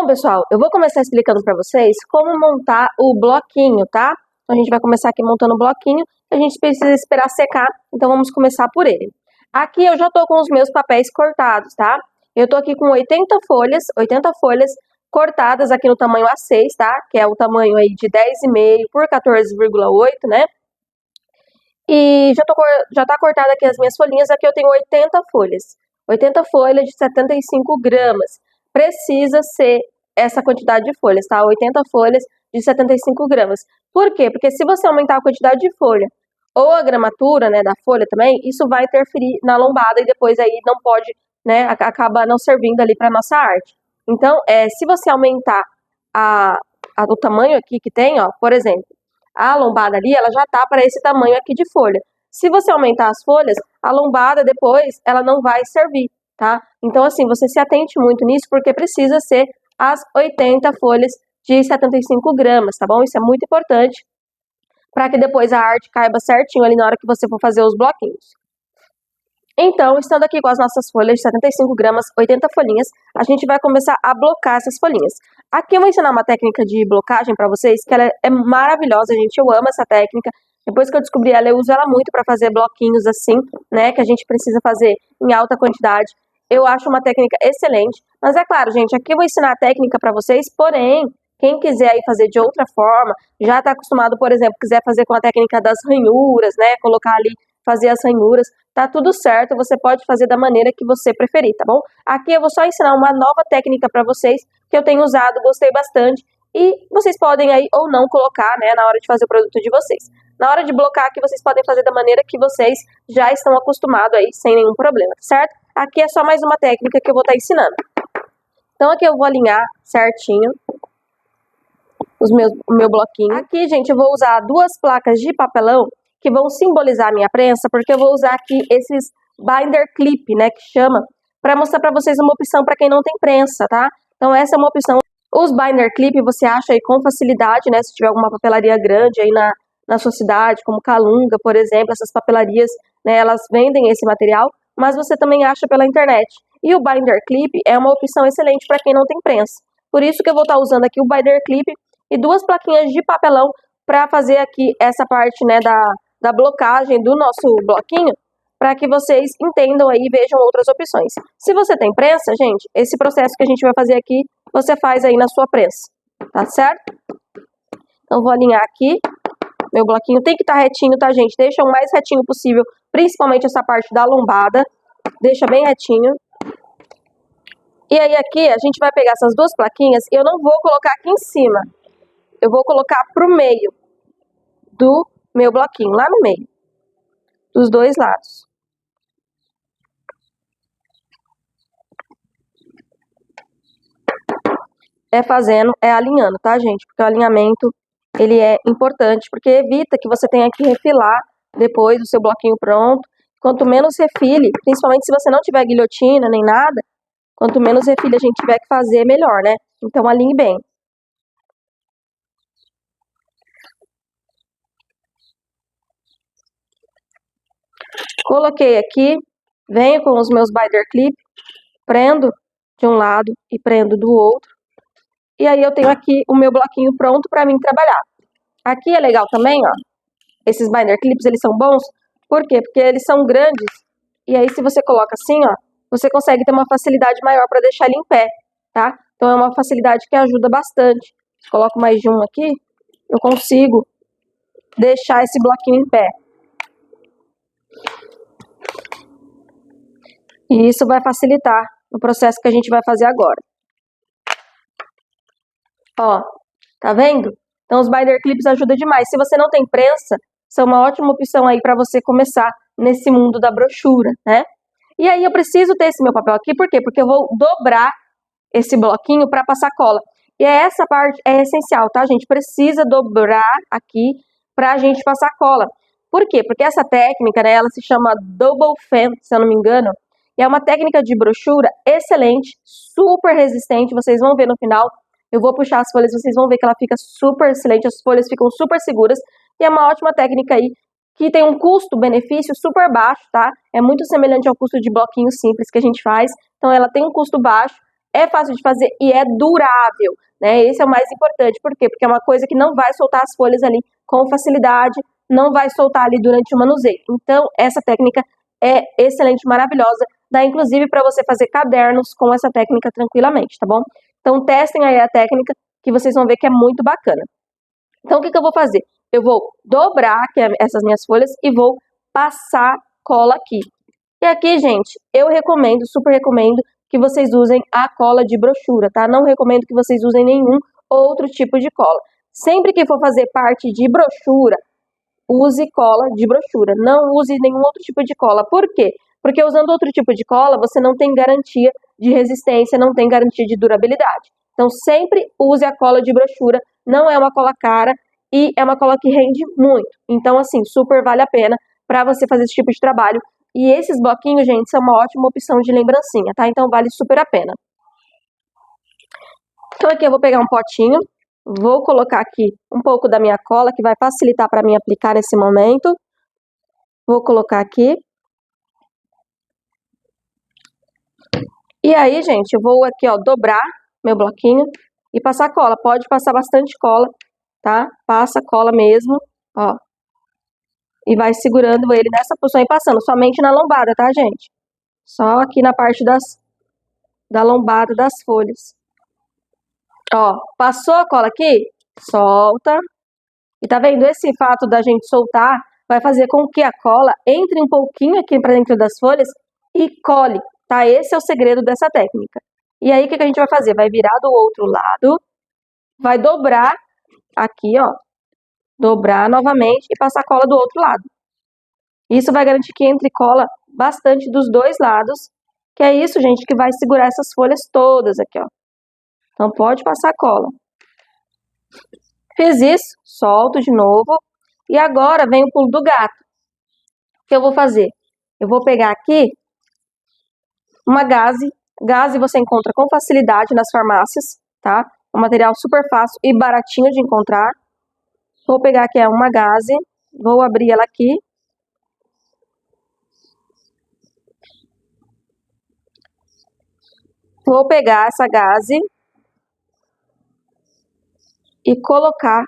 Pessoal, eu vou começar explicando para vocês como montar o bloquinho, tá? Então, a gente vai começar aqui montando o bloquinho, a gente precisa esperar secar, então vamos começar por ele. Aqui eu já tô com os meus papéis cortados, tá? Eu tô aqui com 80 folhas cortadas aqui no tamanho A6, tá? Que é o tamanho aí de 10,5 por 14,8, né? E já tá cortada aqui as minhas folhinhas, aqui eu tenho 80 folhas. 80 folhas de 75 gramas. Precisa ser essa quantidade de folhas, tá? 80 folhas de 75 gramas. Por quê? Porque se você aumentar a quantidade de folha ou a gramatura, né, da folha também, isso vai interferir na lombada e depois aí não pode, né, acaba não servindo ali para nossa arte. Então, se você aumentar o tamanho aqui que tem, ó, por exemplo, a lombada ali, ela já tá para esse tamanho aqui de folha. Se você aumentar as folhas, a lombada depois, ela não vai servir, tá? Então, assim, você se atente muito nisso, porque precisa ser as 80 folhas de 75 gramas, tá bom? Isso é muito importante, para que depois a arte caiba certinho ali na hora que você for fazer os bloquinhos. Então, estando aqui com as nossas folhas de 75 gramas, 80 folhinhas, a gente vai começar a blocar essas folhinhas. Aqui eu vou ensinar uma técnica de blocagem para vocês, que ela é maravilhosa, gente. Eu amo essa técnica. Depois que eu descobri ela, eu uso ela muito para fazer bloquinhos assim, né, que a gente precisa fazer em alta quantidade. Eu acho uma técnica excelente. Mas é claro, gente, aqui eu vou ensinar a técnica para vocês, porém, quem quiser aí fazer de outra forma, já está acostumado, por exemplo, quiser fazer com a técnica das ranhuras, né, colocar ali, fazer as ranhuras, tá tudo certo, você pode fazer da maneira que você preferir, tá bom? Aqui eu vou só ensinar uma nova técnica para vocês, que eu tenho usado, gostei bastante, e vocês podem aí ou não colocar, né, na hora de fazer o produto de vocês. Na hora de blocar aqui, vocês podem fazer da maneira que vocês já estão acostumados aí, sem nenhum problema, certo? Aqui é só mais uma técnica que eu vou estar ensinando. Então aqui eu vou alinhar certinho o meu bloquinho. Aqui, gente, eu vou usar 2 placas de papelão que vão simbolizar a minha prensa, porque eu vou usar aqui esses binder clip, né, que chama, para mostrar para vocês uma opção para quem não tem prensa, tá? Então essa é uma opção. Os binder clip você acha aí com facilidade, né, se tiver alguma papelaria grande aí na sua cidade, como Calunga, por exemplo, essas papelarias, né, elas vendem esse material, mas você também acha pela internet. E o binder clip é uma opção excelente para quem não tem prensa. Por isso que eu vou estar usando aqui o binder clip e 2 plaquinhas de papelão para fazer aqui essa parte, né, da blocagem do nosso bloquinho, para que vocês entendam aí e vejam outras opções. Se você tem prensa, gente, esse processo que a gente vai fazer aqui, você faz aí na sua prensa, tá certo? Então, vou alinhar aqui. Meu bloquinho tem que estar retinho, tá, gente? Deixa o mais retinho possível, principalmente essa parte da lombada. Deixa bem retinho. E aí aqui, a gente vai pegar essas 2 plaquinhas e eu não vou colocar aqui em cima. Eu vou colocar pro meio do meu bloquinho, lá no meio. Dos 2 lados. É alinhando, tá, gente? Porque o alinhamento, ele é importante, porque evita que você tenha que refilar depois do seu bloquinho pronto. Quanto menos refile, principalmente se você não tiver guilhotina nem nada, quanto menos refile a gente tiver que fazer, melhor, né? Então, alinhe bem. Coloquei aqui, venho com os meus binder clip, prendo de um lado e prendo do outro. E aí eu tenho aqui o meu bloquinho pronto para mim trabalhar. Aqui é legal também, ó, esses binder clips, eles são bons. Por quê? Porque eles são grandes. E aí se você coloca assim, ó, você consegue ter uma facilidade maior para deixar ele em pé, tá? Então é uma facilidade que ajuda bastante. Se coloco mais de um aqui, eu consigo deixar esse bloquinho em pé. E isso vai facilitar o processo que a gente vai fazer agora. Ó, tá vendo? Então os binder clips ajudam demais. Se você não tem prensa, são uma ótima opção aí para você começar nesse mundo da brochura, né? E aí eu preciso ter esse meu papel aqui, por quê? Porque eu vou dobrar esse bloquinho para passar cola. E essa parte é essencial, tá, gente? Precisa dobrar aqui pra gente passar cola. Por quê? Porque essa técnica, né, ela se chama Double Fan, se eu não me engano. E é uma técnica de brochura excelente, super resistente, vocês vão ver no final. Eu vou puxar as folhas, vocês vão ver que ela fica super excelente, as folhas ficam super seguras. E é uma ótima técnica aí, que tem um custo-benefício super baixo, tá? É muito semelhante ao custo de bloquinho simples que a gente faz. Então ela tem um custo baixo, é fácil de fazer e é durável, né? Esse é o mais importante. Por quê? Porque é uma coisa que não vai soltar as folhas ali com facilidade, não vai soltar ali durante o manuseio. Então, essa técnica é excelente, maravilhosa. Dá inclusive para você fazer cadernos com essa técnica tranquilamente, tá bom? Então, testem aí a técnica que vocês vão ver que é muito bacana. Então, o que eu vou fazer? Eu vou dobrar aqui essas minhas folhas e vou passar cola aqui. E aqui, gente, eu recomendo, super recomendo, que vocês usem a cola de brochura, tá? Não recomendo que vocês usem nenhum outro tipo de cola. Sempre que for fazer parte de brochura, use cola de brochura. Não use nenhum outro tipo de cola. Por quê? Porque usando outro tipo de cola, você não tem garantia de resistência, não tem garantia de durabilidade. Então, sempre use a cola de brochura. Não é uma cola cara e é uma cola que rende muito. Então, assim, super vale a pena para você fazer esse tipo de trabalho. E esses bloquinhos, gente, são uma ótima opção de lembrancinha, tá? Então, vale super a pena. Então, aqui eu vou pegar um potinho, vou colocar aqui um pouco da minha cola, que vai facilitar para mim aplicar nesse momento. Vou colocar aqui. E aí, gente, eu vou aqui, ó, dobrar meu bloquinho e passar cola. Pode passar bastante cola, tá? Passa cola mesmo, ó. E vai segurando ele nessa posição e passando, somente na lombada, tá, gente? Só aqui na parte da lombada das folhas. Ó, passou a cola aqui? Solta. E tá vendo? Esse fato da gente soltar vai fazer com que a cola entre um pouquinho aqui para dentro das folhas e cole, tá? Esse é o segredo dessa técnica. E aí, o que a gente vai fazer? Vai virar do outro lado, vai dobrar aqui, ó. Dobrar novamente e passar a cola do outro lado. Isso vai garantir que entre cola bastante dos dois lados, que é isso, gente, que vai segurar essas folhas todas aqui, ó. Então, pode passar cola. Fiz isso, solto de novo. E agora vem o pulo do gato. O que eu vou fazer? Eu vou pegar aqui uma gaze. Gaze você encontra com facilidade nas farmácias, tá? É um material super fácil e baratinho de encontrar. Vou pegar aqui uma gaze, vou abrir ela aqui. Vou pegar essa gaze e colocar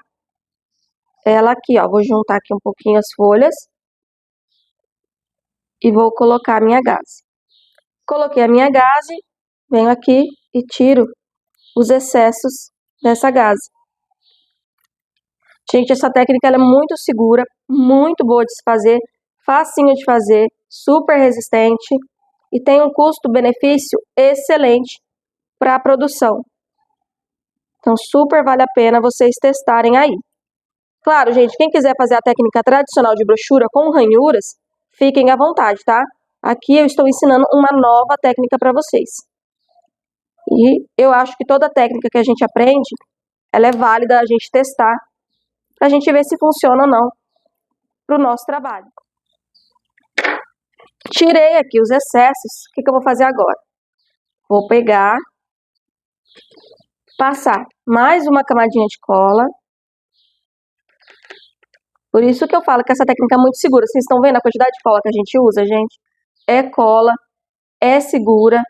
ela aqui, ó. Vou juntar aqui um pouquinho as folhas e vou colocar a minha gaze. Coloquei a minha gaze, venho aqui e tiro os excessos dessa gaze. Gente, essa técnica ela é muito segura, muito boa de se fazer, facinho de fazer, super resistente e tem um custo-benefício excelente para a produção. Então, super vale a pena vocês testarem aí. Claro, gente, quem quiser fazer a técnica tradicional de brochura com ranhuras, fiquem à vontade, tá? Aqui eu estou ensinando uma nova técnica para vocês. E eu acho que toda técnica que a gente aprende, ela é válida a gente testar, para a gente ver se funciona ou não para o nosso trabalho. Tirei aqui os excessos, o que eu vou fazer agora? Vou pegar, passar mais uma camadinha de cola. Por isso que eu falo que essa técnica é muito segura. Vocês estão vendo a quantidade de cola que a gente usa, gente? É cola, é segura.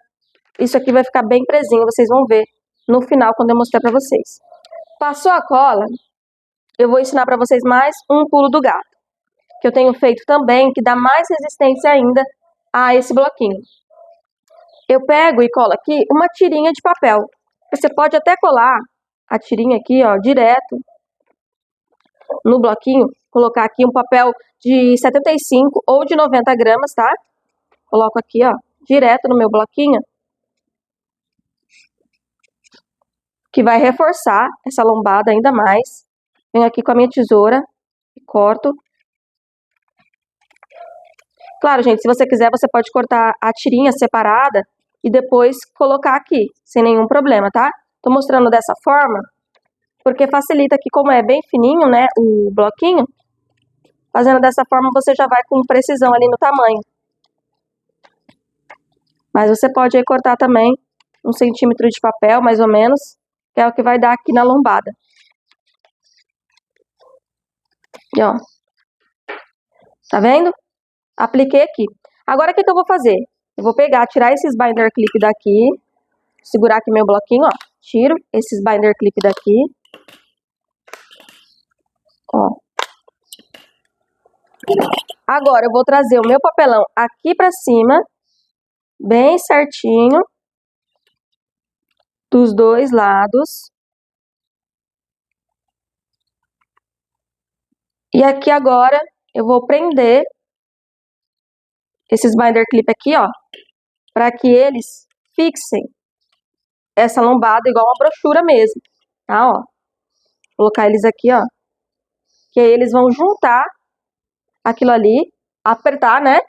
Isso aqui vai ficar bem presinho, vocês vão ver no final quando eu mostrar para vocês. Passou a cola, eu vou ensinar para vocês mais um pulo do gato, que eu tenho feito também, que dá mais resistência ainda a esse bloquinho. Eu pego e colo aqui uma tirinha de papel. Você pode até colar a tirinha aqui, ó, direto no bloquinho, colocar aqui um papel de 75 ou de 90 gramas, tá? Coloco aqui, ó, direto no meu bloquinho, que vai reforçar essa lombada ainda mais. Venho aqui com a minha tesoura e corto. Claro, gente, se você quiser, você pode cortar a tirinha separada e depois colocar aqui, sem nenhum problema, tá? Tô mostrando dessa forma, porque facilita aqui, como é bem fininho, né, o bloquinho. Fazendo dessa forma, você já vai com precisão ali no tamanho. Mas você pode aí cortar também 1 centímetro de papel, mais ou menos, que é o que vai dar aqui na lombada. E ó, tá vendo? Apliquei aqui. Agora, o que eu vou fazer? Eu vou pegar, tirar esses binder clip daqui segurar aqui meu bloquinho, ó. Tiro esses binder clip daqui. Ó. Agora eu vou trazer o meu papelão aqui pra cima, bem certinho, dos dois lados. E aqui agora eu vou prender esses binder clip aqui, ó, para que eles fixem essa lombada igual uma brochura mesmo, tá, ó. Vou colocar eles aqui, ó, que aí eles vão juntar aquilo ali, apertar, né,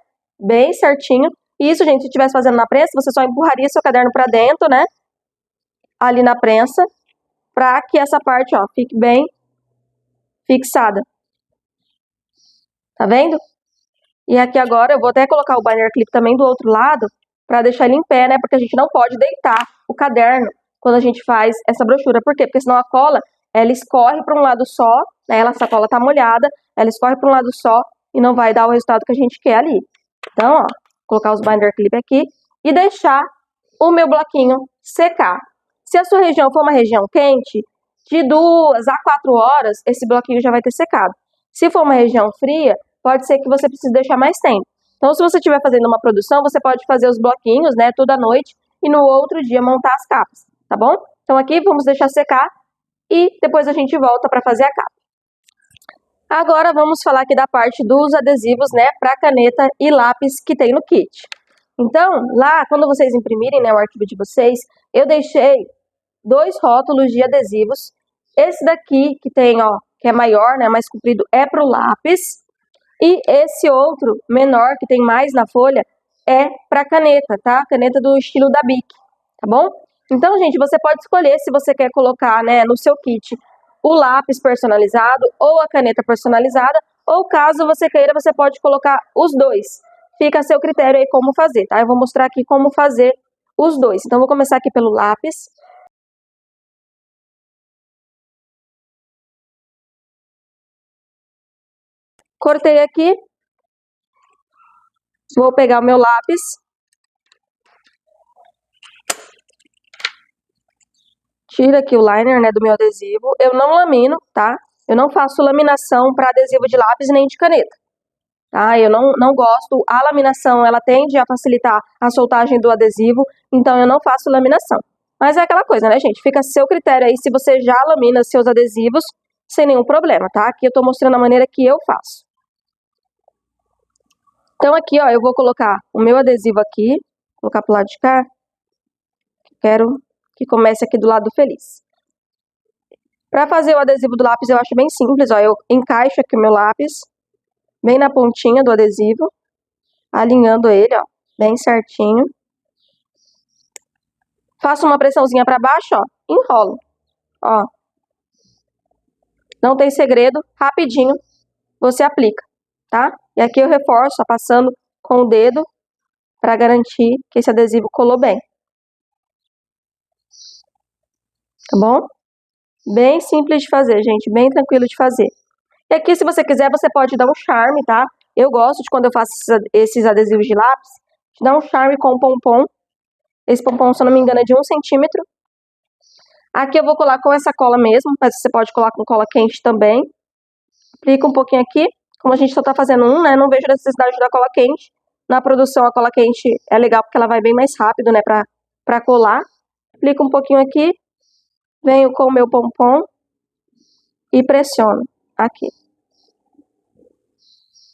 bem certinho. E isso, gente, se estivesse fazendo na prensa, você só empurraria seu caderno para dentro, né, ali na prensa, para que essa parte, ó, fique bem fixada. Tá vendo? E aqui agora eu vou até colocar o binder clip também do outro lado, para deixar ele em pé, né? Porque a gente não pode deitar o caderno quando a gente faz essa brochura. Por quê? Porque senão a cola, ela escorre para um lado só, né? Essa cola tá molhada, ela escorre para um lado só e não vai dar o resultado que a gente quer ali. Então, ó, colocar os binder clip aqui e deixar o meu bloquinho secar. Se a sua região for uma região quente, de 2 a 4 horas, esse bloquinho já vai ter secado. Se for uma região fria, pode ser que você precise deixar mais tempo. Então, se você estiver fazendo uma produção, você pode fazer os bloquinhos, né, toda noite e no outro dia montar as capas, tá bom? Então, aqui vamos deixar secar e depois a gente volta para fazer a capa. Agora, vamos falar aqui da parte dos adesivos, né, para caneta e lápis que tem no kit. Então, lá, quando vocês imprimirem, né, o arquivo de vocês, eu deixei 2 rótulos de adesivos. Esse daqui, que tem, ó, que é maior, né, mais comprido, é para o lápis. E esse outro, menor, que tem mais na folha, é para caneta, tá? Caneta do estilo da Bic, tá bom? Então, gente, você pode escolher se você quer colocar, né, no seu kit o lápis personalizado ou a caneta personalizada, ou caso você queira, você pode colocar os dois. Fica a seu critério aí como fazer, tá? Eu vou mostrar aqui como fazer os dois. Então, vou começar aqui pelo lápis. Cortei aqui. Vou pegar o meu lápis. Tiro aqui o liner, né, do meu adesivo. Eu não lamino, tá? Eu não faço laminação para adesivo de lápis nem de caneta, tá? Eu não gosto. A laminação, ela tende a facilitar a soltagem do adesivo, então eu não faço laminação. Mas é aquela coisa, né, gente? Fica a seu critério aí se você já lamina seus adesivos sem nenhum problema, tá? Aqui eu tô mostrando a maneira que eu faço. Então aqui, ó, eu vou colocar o meu adesivo aqui, colocar pro lado de cá. Quero que comece aqui do lado feliz. Para fazer o adesivo do lápis eu acho bem simples, ó, eu encaixo aqui o meu lápis bem na pontinha do adesivo, alinhando ele, ó, bem certinho. Faço uma pressãozinha para baixo, ó, enrolo, ó. Não tem segredo, rapidinho você aplica, tá? E aqui eu reforço, ó, passando com o dedo para garantir que esse adesivo colou bem. Tá bom? Bem simples de fazer, gente, bem tranquilo de fazer. E aqui, se você quiser, você pode dar um charme, tá? Eu gosto de, quando eu faço esses adesivos de lápis, de dar um charme com pompom. Esse pompom, se eu não me engano, é de 1 centímetro. Aqui eu vou colar com essa cola mesmo, mas você pode colar com cola quente também. Aplica um pouquinho aqui. Como a gente só tá fazendo um, né, não vejo necessidade da cola quente. Na produção, a cola quente é legal porque ela vai bem mais rápido, né, pra colar. Aplica um pouquinho aqui. Venho com o meu pompom e pressiono aqui.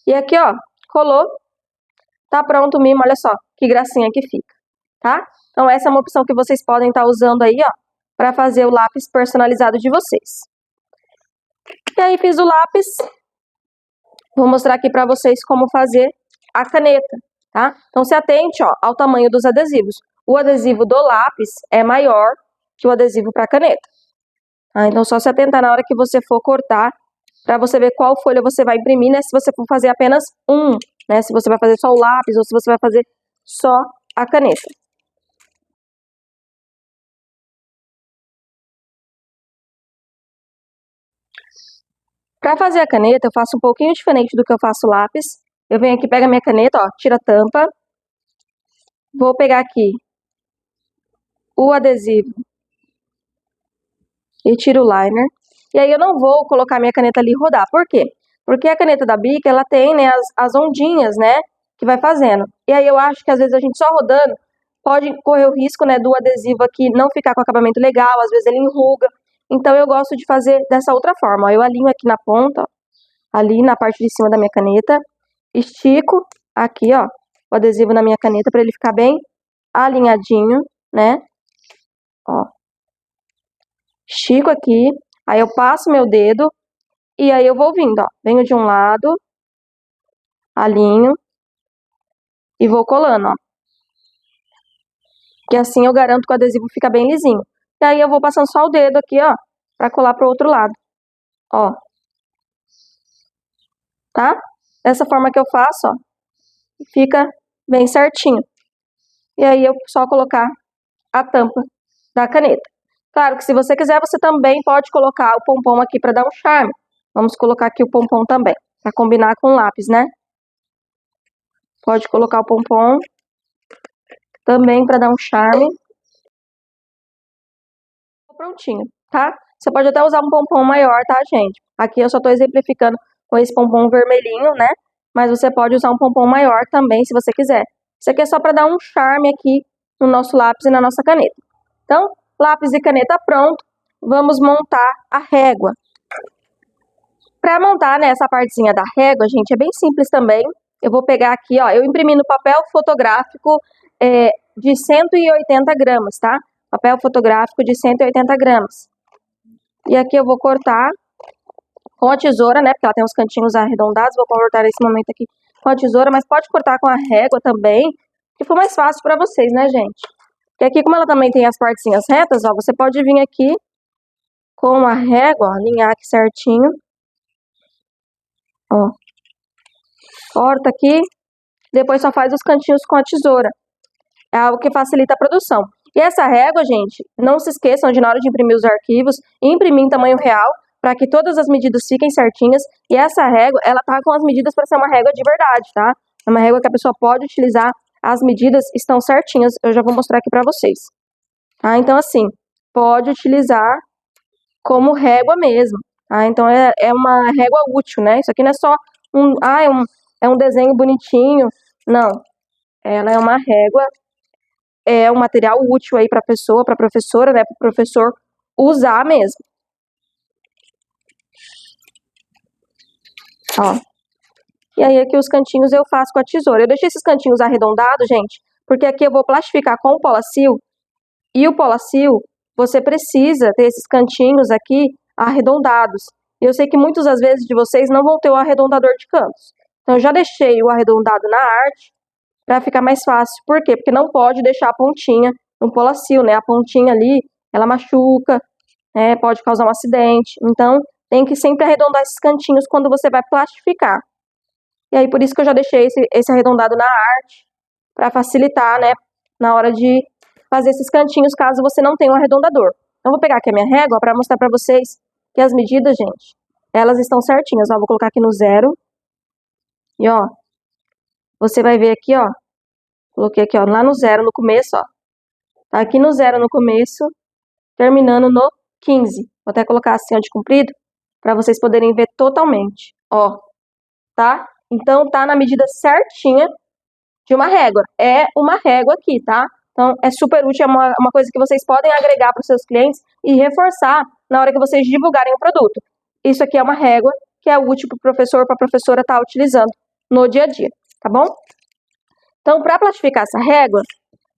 E aqui, ó, colou. Tá pronto o mimo, olha só que gracinha que fica, tá? Então essa é uma opção que vocês podem estar usando aí, ó, para fazer o lápis personalizado de vocês. E aí fiz o lápis. Vou mostrar aqui para vocês como fazer a caneta, tá? Então se atente, ó, ao tamanho dos adesivos. O adesivo do lápis é maior que o adesivo para caneta. Tá? Então só se atentar na hora que você for cortar, para você ver qual folha você vai imprimir, né? Se você for fazer apenas um, né? Se você vai fazer só o lápis ou se você vai fazer só a caneta. Para fazer a caneta, eu faço um pouquinho diferente do que eu faço o lápis. Eu venho aqui, pego a minha caneta, ó, tiro a tampa. Vou pegar aqui o adesivo e tiro o liner. E aí eu não vou colocar minha caneta ali e rodar. Por quê? Porque a caneta da Bic, ela tem, né, as ondinhas, né, que vai fazendo. E aí eu acho que às vezes a gente só rodando pode correr o risco, né, do adesivo aqui não ficar com acabamento legal, às vezes ele enruga. Então eu gosto de fazer dessa outra forma. Ó, eu alinho aqui na ponta, ó, ali na parte de cima da minha caneta, estico aqui, ó, o adesivo na minha caneta para ele ficar bem alinhadinho, né? Ó. Estico aqui, aí eu passo meu dedo e aí eu vou vindo, ó. Venho de um lado, alinho e vou colando, ó. Que assim eu garanto que o adesivo fica bem lisinho. E aí eu vou passando só o dedo aqui, ó, pra colar pro outro lado, ó. Tá? Dessa forma que eu faço, ó, fica bem certinho. E aí eu só colocar a tampa da caneta. Claro que se você quiser, você também pode colocar o pompom aqui para dar um charme. Vamos colocar aqui o pompom também, para combinar com o lápis, né? Pode colocar o pompom também para dar um charme. Prontinho, tá? Você pode até usar um pompom maior, tá, gente? Aqui eu só tô exemplificando com esse pompom vermelhinho, né? Mas você pode usar um pompom maior também, se você quiser. Isso aqui é só para dar um charme aqui no nosso lápis e na nossa caneta. Então, lápis e caneta pronto. Vamos montar a régua. Para montar, né, essa partezinha da régua, gente, é bem simples também. Eu vou pegar aqui, ó, eu imprimi no papel fotográfico de 180 gramas, tá? Papel fotográfico de 180 gramas. E aqui eu vou cortar com a tesoura, né, porque ela tem uns cantinhos arredondados. Vou cortar nesse momento aqui com a tesoura, mas pode cortar com a régua também, que for mais fácil para vocês, né, gente? Porque aqui, como ela também tem as partezinhas retas, ó, você pode vir aqui com a régua, ó, alinhar aqui certinho. Ó. Corta aqui, depois só faz os cantinhos com a tesoura. É algo que facilita a produção. E essa régua, gente, não se esqueçam de, na hora de imprimir os arquivos, imprimir em tamanho real, para que todas as medidas fiquem certinhas. E essa régua, ela tá com as medidas para ser uma régua de verdade, tá? É uma régua que a pessoa pode utilizar, as medidas estão certinhas. Eu já vou mostrar aqui para vocês. Tá? Então, assim, pode utilizar como régua mesmo. Tá? Então, é uma régua útil, né? Isso aqui não é só é um desenho bonitinho. Não. Ela é uma régua, é um material útil aí para a pessoa, para a professora, né? Para o professor usar mesmo. Ó. E aí aqui os cantinhos eu faço com a tesoura. Eu deixei esses cantinhos arredondados, gente, porque aqui eu vou plastificar com o Polacil. E o Polacil, você precisa ter esses cantinhos aqui arredondados. E eu sei que muitas das vezes de vocês não vão ter o arredondador de cantos. Então eu já deixei o arredondado na arte para ficar mais fácil. Por quê? Porque não pode deixar a pontinha no Polacil, né? A pontinha ali, ela machuca, pode causar um acidente. Então tem que sempre arredondar esses cantinhos quando você vai plastificar. E aí por isso que eu já deixei esse arredondado na arte, para facilitar, né? Na hora de fazer esses cantinhos, caso você não tenha um arredondador. Então, vou pegar aqui a minha régua para mostrar para vocês que as medidas, gente, elas estão certinhas. Ó, vou colocar aqui no 0. E, ó, você vai ver aqui, ó, coloquei aqui, ó, lá no 0 no começo, ó. Tá aqui no 0 no começo, terminando no 15. Vou até colocar assim, ó, de comprido, para vocês poderem ver totalmente, ó, tá? Então, tá na medida certinha de uma régua. É uma régua aqui, tá? Então, é super útil, é uma coisa que vocês podem agregar para os seus clientes e reforçar na hora que vocês divulgarem o produto. Isso aqui é uma régua que é útil para o professor, para a professora estar utilizando no dia a dia, tá bom? Então, para plastificar essa régua,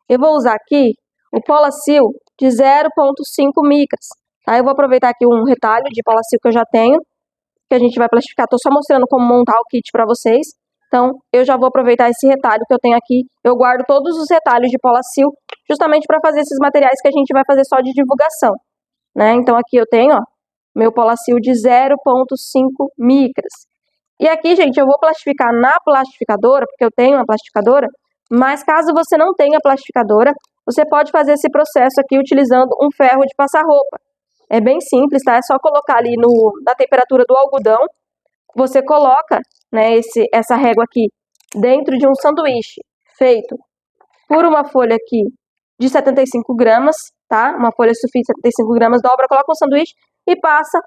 eu vou usar aqui o Polacil de 0,5 micras. Tá? Eu vou aproveitar aqui um retalho de Polacil que eu já tenho, que a gente vai plastificar. Estou só mostrando como montar o kit para vocês. Então, eu já vou aproveitar esse retalho que eu tenho aqui. Eu guardo todos os retalhos de Polacil, justamente para fazer esses materiais que a gente vai fazer só de divulgação, né? Então, aqui eu tenho, ó, meu Polacil de 0,5 micras. E aqui, gente, eu vou plastificar na plastificadora, porque eu tenho uma plastificadora, mas caso você não tenha plastificadora, você pode fazer esse processo aqui utilizando um ferro de passar roupa. É bem simples, tá? É só colocar ali na temperatura do algodão. Você coloca, né, essa régua aqui dentro de um sanduíche feito por uma folha aqui de 75 gramas, tá? Uma folha sulfite de 75 gramas, dobra, coloca no sanduíche e passa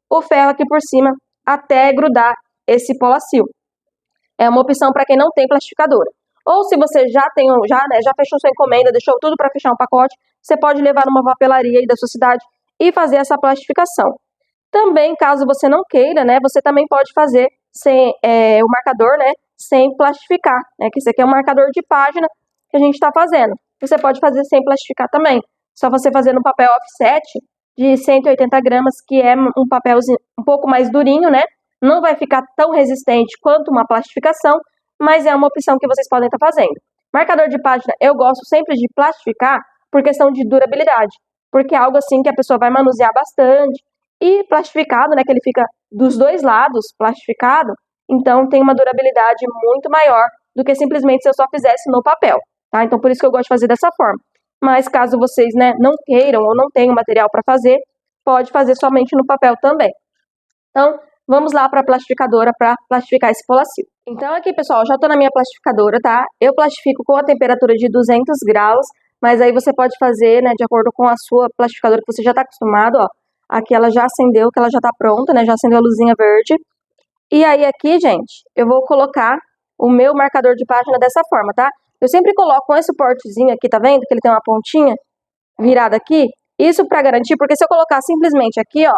o ferro aqui por cima até grudar esse polacil. É uma opção para quem não tem plastificadora. Ou se você já tem, já fechou sua encomenda, deixou tudo para fechar um pacote, você pode levar numa papelaria aí da sua cidade e fazer essa plastificação. Também, caso você não queira, né, você também pode fazer sem o marcador, né, sem plastificar, né, que esse aqui é um marcador de página que a gente está fazendo. Você pode fazer sem plastificar também. Só você fazer no papel offset de 180 gramas, que é um papelzinho um pouco mais durinho, né? Não vai ficar tão resistente quanto uma plastificação, mas é uma opção que vocês podem estar fazendo. Marcador de página, eu gosto sempre de plastificar por questão de durabilidade, porque é algo assim que a pessoa vai manusear bastante. E plastificado, né, que ele fica dos dois lados plastificado, então tem uma durabilidade muito maior do que simplesmente se eu só fizesse no papel, tá? Então por isso que eu gosto de fazer dessa forma. Mas caso vocês, né, não queiram ou não tenham material para fazer, pode fazer somente no papel também. Então, vamos lá para a plastificadora para plastificar esse polacil. Então aqui, pessoal, já estou na minha plastificadora, tá? Eu plastifico com a temperatura de 200 graus, mas aí você pode fazer, né, de acordo com a sua plastificadora que você já está acostumado, ó. Aqui ela já acendeu, que ela já está pronta, né, já acendeu a luzinha verde. E aí aqui, gente, eu vou colocar o meu marcador de página dessa forma, tá? Eu sempre coloco esse suportezinho aqui, tá vendo? Que ele tem uma pontinha virada aqui. Isso para garantir, porque se eu colocar simplesmente aqui, ó,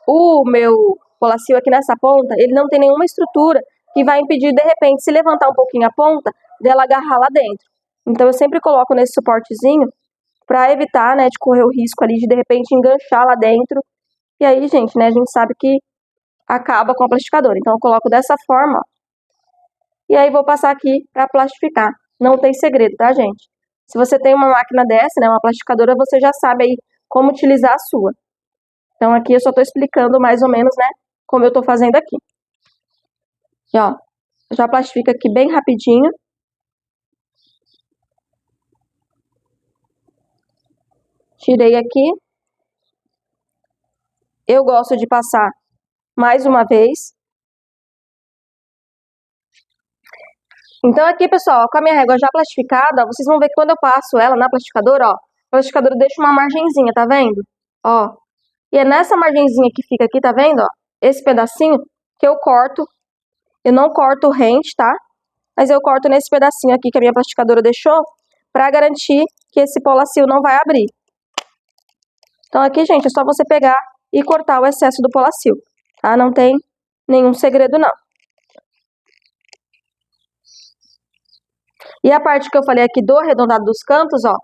o meu polacil aqui nessa ponta, ele não tem nenhuma estrutura que vai impedir, de repente, se levantar um pouquinho a ponta, dela agarrar lá dentro. Então eu sempre coloco nesse suportezinho para evitar, né, de correr o risco ali de repente enganchar lá dentro. E aí, gente, né, a gente sabe que acaba com a plastificadora. Então eu coloco dessa forma, ó. E aí vou passar aqui para plastificar. Não tem segredo, tá, gente? Se você tem uma máquina dessa, né, uma plastificadora, você já sabe aí como utilizar a sua. Então aqui eu só tô explicando mais ou menos, né, como eu tô fazendo aqui. E ó, já plastifica aqui bem rapidinho. Tirei aqui. Eu gosto de passar mais uma vez. Então aqui, pessoal, com a minha régua já plastificada, ó, vocês vão ver que quando eu passo ela na plastificadora, ó, a plastificadora deixa uma margenzinha, tá vendo? Ó, e é nessa margenzinha que fica aqui, tá vendo, ó, esse pedacinho que eu corto. Eu não corto rente, tá? Mas eu corto nesse pedacinho aqui que a minha plastificadora deixou, pra garantir que esse polacil não vai abrir. Então aqui, gente, é só você pegar e cortar o excesso do polacil, tá? Não tem nenhum segredo, não. E a parte que eu falei aqui do arredondado dos cantos, ó,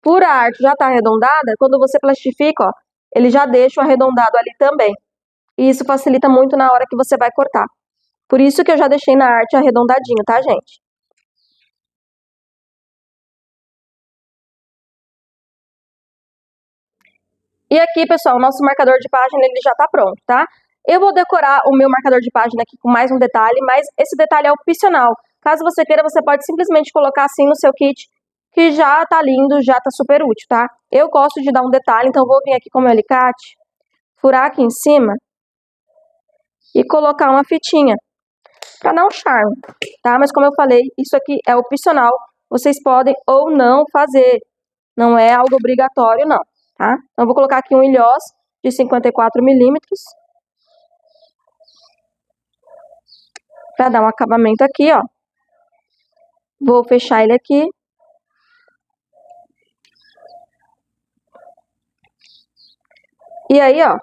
por a arte já tá arredondada, quando você plastifica, ó, ele já deixa o arredondado ali também. E isso facilita muito na hora que você vai cortar. Por isso que eu já deixei na arte arredondadinho, tá, gente? E aqui, pessoal, o nosso marcador de página ele já tá pronto, tá? Eu vou decorar o meu marcador de página aqui com mais um detalhe, mas esse detalhe é opcional. Caso você queira, você pode simplesmente colocar assim no seu kit, que já tá lindo, já tá super útil, tá? Eu gosto de dar um detalhe, então vou vir aqui com o meu alicate, furar aqui em cima e colocar uma fitinha pra dar um charme, tá? Mas como eu falei, isso aqui é opcional, vocês podem ou não fazer, não é algo obrigatório, não. Tá? Então, eu vou colocar aqui um ilhós de 54 milímetros. Para dar um acabamento aqui, ó. Vou fechar ele aqui. E aí, ó,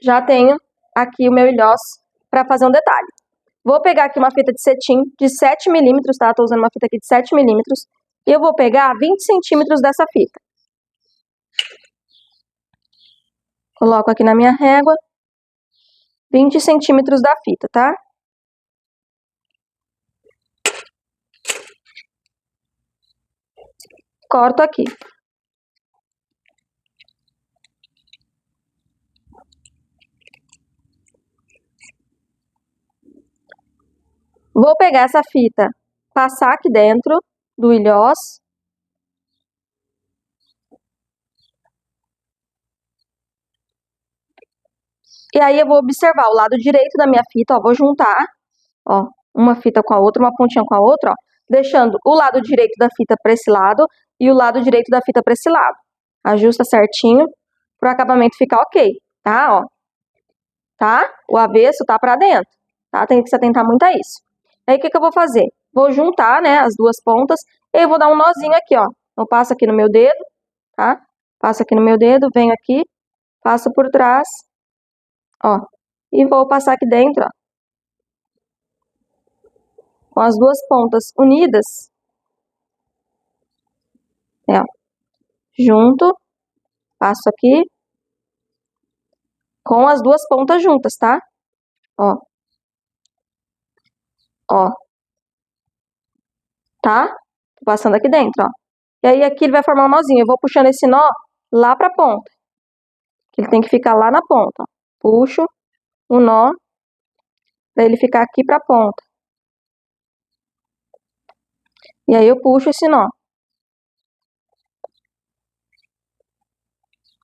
já tenho aqui o meu ilhós para fazer um detalhe. Vou pegar aqui uma fita de cetim de 7 milímetros, tá? Tô usando uma fita aqui de 7 milímetros. E eu vou pegar 20 centímetros dessa fita. Coloco aqui na minha régua 20 centímetros da fita, tá? Corto aqui. Vou pegar essa fita, passar aqui dentro do ilhós. E aí eu vou observar o lado direito da minha fita, ó, vou juntar, ó, uma fita com a outra, uma pontinha com a outra, ó, deixando o lado direito da fita para esse lado e o lado direito da fita para esse lado. Ajusta certinho para o acabamento ficar ok, tá? Ó, tá? O avesso tá para dentro, tá? Tem que se atentar muito a isso. Aí, o que eu vou fazer? Vou juntar, né, as duas pontas e eu vou dar um nozinho aqui, ó. Eu passo aqui no meu dedo, tá? Passo aqui no meu dedo, venho aqui, passo por trás, ó. E vou passar aqui dentro, ó. Com as duas pontas unidas, ó. Junto, passo aqui, com as duas pontas juntas, tá? Ó. Ó. Tá? Tô passando aqui dentro, ó. E aí aqui ele vai formar um nozinho. Eu vou puxando esse nó lá pra ponta. Ele tem que ficar lá na ponta, ó. Puxo o nó pra ele ficar aqui pra ponta. E aí eu puxo esse nó.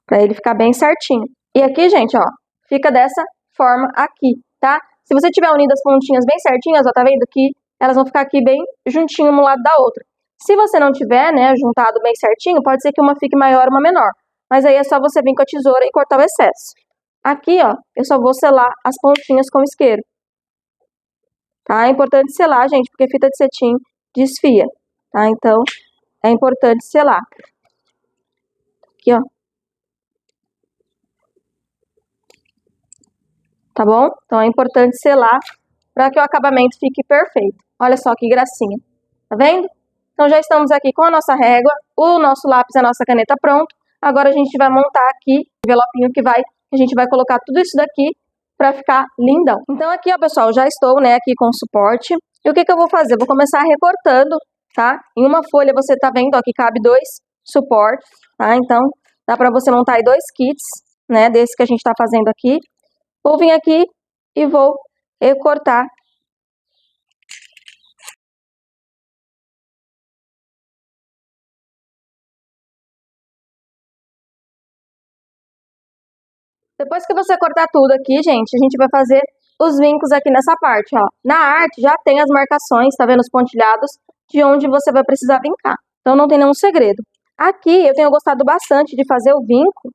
Pra ele ficar bem certinho. E aqui, gente, ó, fica dessa forma aqui, tá? Se você tiver unido as pontinhas bem certinhas, ó, tá vendo que elas vão ficar aqui bem juntinho um lado da outra. Se você não tiver, né, juntado bem certinho, pode ser que uma fique maior, uma menor. Mas aí é só você vir com a tesoura e cortar o excesso. Aqui, ó, eu só vou selar as pontinhas com isqueiro. Tá? É importante selar, gente, porque fita de cetim desfia, tá? Então, é importante selar. Aqui, ó. Tá bom? Então, é importante selar para que o acabamento fique perfeito. Olha só que gracinha. Tá vendo? Então, já estamos aqui com a nossa régua, o nosso lápis e a nossa caneta pronto. Agora, a gente vai montar aqui o envelopinho que a gente vai colocar tudo isso daqui para ficar lindão. Então, aqui, ó, pessoal, já estou, né, aqui com o suporte. E o que eu vou fazer? Eu vou começar recortando, tá? Em uma folha, você tá vendo, ó, que cabe 2 suportes, tá? Então, dá para você montar aí 2 kits, né, desse que a gente tá fazendo aqui. Vou vir aqui e vou recortar. Depois que você cortar tudo aqui, gente, a gente vai fazer os vincos aqui nessa parte, ó. Na arte já tem as marcações, tá vendo os pontilhados, de onde você vai precisar vincar. Então não tem nenhum segredo. Aqui eu tenho gostado bastante de fazer o vinco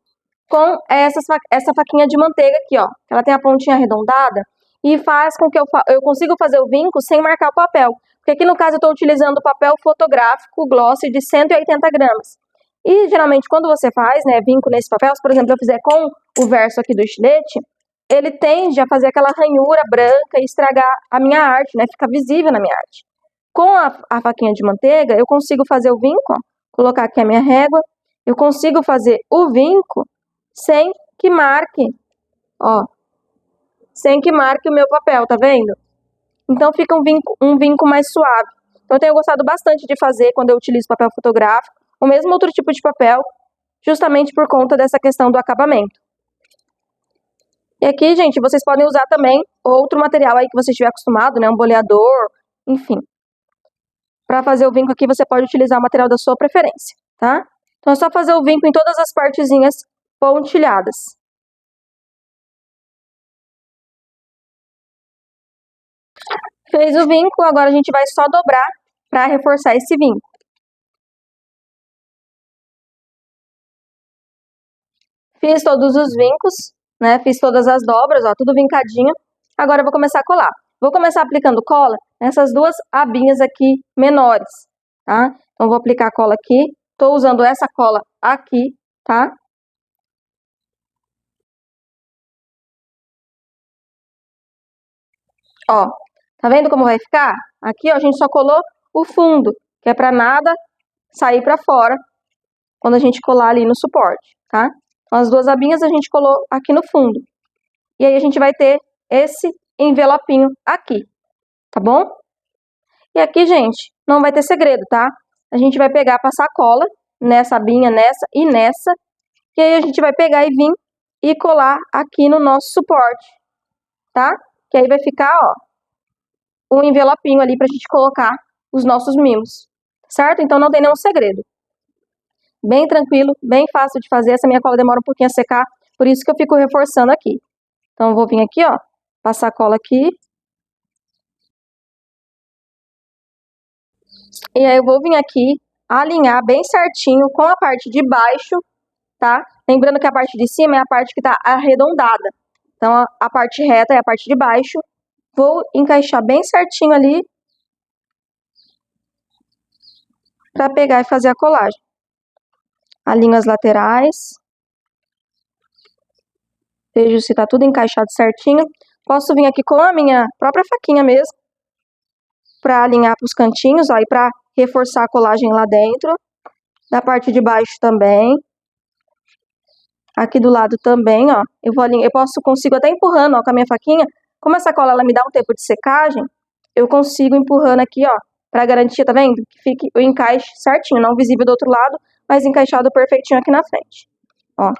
com essa faquinha de manteiga aqui, ó. Ela tem a pontinha arredondada e faz com que eu consiga fazer o vinco sem marcar o papel. Porque aqui no caso eu estou utilizando papel fotográfico gloss de 180 gramas. E geralmente quando você faz, né, vinco nesse papel, se por exemplo eu fizer com o verso aqui do estilete, ele tende a fazer aquela ranhura branca e estragar a minha arte, né, fica visível na minha arte. Com a faquinha de manteiga eu consigo fazer o vinco, ó, colocar aqui a minha régua, eu consigo fazer o vinco sem que marque, ó, sem que marque o meu papel, tá vendo? Então fica um vinco mais suave. Então eu tenho gostado bastante de fazer quando eu utilizo papel fotográfico, ou mesmo outro tipo de papel, justamente por conta dessa questão do acabamento. E aqui, gente, vocês podem usar também outro material aí que você estiver acostumado, né, um boleador, enfim. Para fazer o vinco aqui, você pode utilizar o material da sua preferência, tá? Então é só fazer o vinco em todas as partezinhas pontilhadas. Fez o vinco, agora a gente vai só dobrar para reforçar esse vinco. Fiz todos os vincos, né? Fiz todas as dobras, ó, tudo vincadinho. Agora eu vou começar a colar. Vou começar aplicando cola nessas duas abinhas aqui menores, tá? Então vou aplicar a cola aqui. Tô usando essa cola aqui, tá? Ó, tá vendo como vai ficar? Aqui, ó, a gente só colou o fundo, que é para nada sair para fora quando a gente colar ali no suporte, tá? Então, as duas abinhas a gente colou aqui no fundo. E aí a gente vai ter esse envelopinho aqui, tá bom? E aqui, gente, não vai ter segredo, tá? A gente vai pegar, passar cola nessa abinha, nessa e nessa. E aí a gente vai pegar e vir e colar aqui no nosso suporte, tá? Que aí vai ficar, ó, um envelopinho ali pra gente colocar os nossos mimos, certo? Então não tem nenhum segredo. Bem tranquilo, bem fácil de fazer. Essa minha cola demora um pouquinho a secar, por isso que eu fico reforçando aqui. Então eu vou vir aqui, ó, passar a cola aqui. E aí eu vou vir aqui alinhar bem certinho com a parte de baixo, tá? Lembrando que a parte de cima é a parte que tá arredondada. Então, a parte reta é a parte de baixo. Vou encaixar bem certinho ali para pegar e fazer a colagem. Alinho as laterais. Vejo se tá tudo encaixado certinho. Posso vir aqui com a minha própria faquinha mesmo, para alinhar para os cantinhos, ó, e para reforçar a colagem lá dentro. Da parte de baixo também. Aqui do lado também, ó. Consigo até empurrando, ó, com a minha faquinha. Como essa cola ela me dá um tempo de secagem, eu consigo empurrando aqui, ó, para garantir, tá vendo? Que fique o encaixe certinho, não visível do outro lado, mas encaixado perfeitinho aqui na frente. Ó.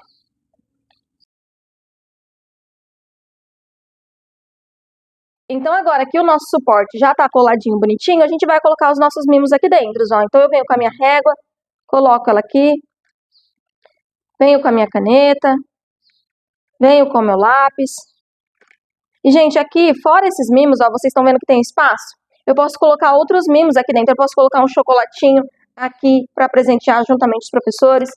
Então, agora que o nosso suporte já tá coladinho, bonitinho, a gente vai colocar os nossos mimos aqui dentro, ó. Então, eu venho com a minha régua, coloco ela aqui, venho com a minha caneta, venho com o meu lápis. E, gente, aqui, fora esses mimos, ó, vocês estão vendo que tem espaço? Eu posso colocar outros mimos aqui dentro. Eu posso colocar um chocolatinho aqui para presentear juntamente os professores.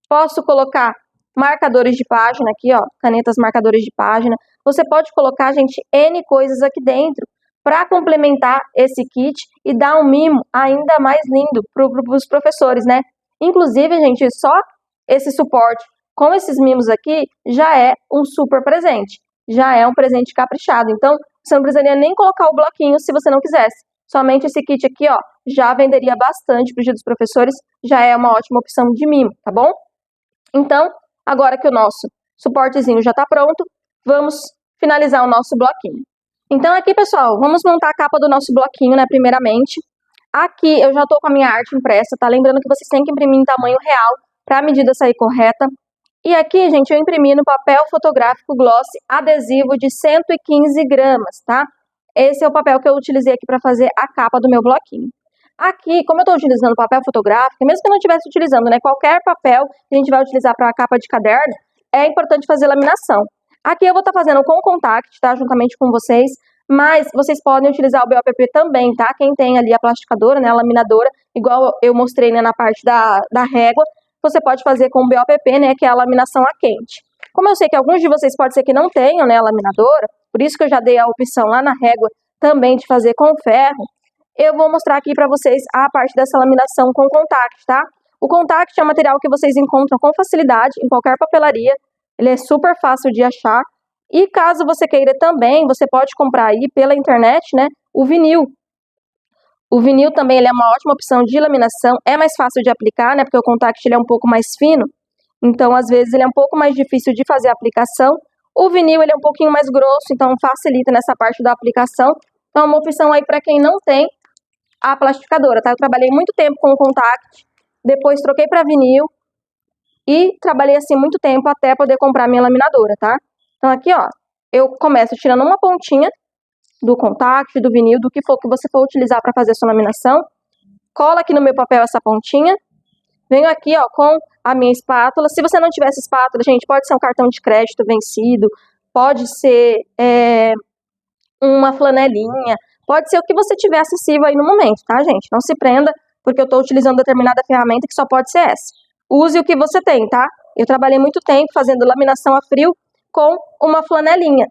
Posso colocar marcadores de página aqui, ó, canetas marcadores de página. Você pode colocar, gente, N coisas aqui dentro para complementar esse kit e dar um mimo ainda mais lindo para os professores, né? Inclusive, gente, só esse suporte com esses mimos aqui já é um super presente. Já é um presente caprichado. Então, você não precisaria nem colocar o bloquinho se você não quisesse. Somente esse kit aqui, ó, já venderia bastante pro Dia dos Professores. Já é uma ótima opção de mimo, tá bom? Então, agora que o nosso suportezinho já tá pronto, vamos finalizar o nosso bloquinho. Então, aqui, pessoal, vamos montar a capa do nosso bloquinho, né, primeiramente. Aqui, eu já tô com a minha arte impressa, tá? Lembrando que vocês têm que imprimir em tamanho real para a medida sair correta. E aqui, gente, eu imprimi no papel fotográfico gloss adesivo de 115 gramas, tá? Esse é o papel que eu utilizei aqui para fazer a capa do meu bloquinho. Aqui, como eu estou utilizando papel fotográfico, mesmo que eu não estivesse utilizando, né, qualquer papel que a gente vai utilizar para a capa de caderno, é importante fazer laminação. Aqui eu vou estar fazendo com contact, tá, juntamente com vocês, mas vocês podem utilizar o BOPP também, tá? Quem tem ali a plastificadora, né, a laminadora, igual eu mostrei, né, na parte da régua, você pode fazer com o BOPP, né, que é a laminação a quente. Como eu sei que alguns de vocês pode ser que não tenham, né, a laminadora, por isso que eu já dei a opção lá na régua também de fazer com ferro, eu vou mostrar aqui para vocês a parte dessa laminação com contact, tá? O contact é um material que vocês encontram com facilidade em qualquer papelaria, ele é super fácil de achar. E caso você queira também, você pode comprar aí pela internet, né, o vinil. O vinil também ele é uma ótima opção de laminação, é mais fácil de aplicar, né, porque o contact ele é um pouco mais fino, então às vezes ele é um pouco mais difícil de fazer a aplicação. O vinil ele é um pouquinho mais grosso, então facilita nessa parte da aplicação. Então é uma opção aí para quem não tem a plastificadora, tá? Eu trabalhei muito tempo com o contact, depois troquei para vinil e trabalhei assim muito tempo até poder comprar minha laminadora, tá? Então aqui, ó, eu começo tirando uma pontinha do contact, do vinil, do que for que você for utilizar para fazer a sua laminação. Colo aqui no meu papel essa pontinha. Venho aqui, ó, com a minha espátula. Se você não tiver essa espátula, gente, pode ser um cartão de crédito vencido, pode ser uma flanelinha, pode ser o que você tiver acessível aí no momento, tá, gente? Não se prenda, porque eu tô utilizando determinada ferramenta que só pode ser essa. Use o que você tem, tá? Eu trabalhei muito tempo fazendo laminação a frio com uma flanelinha.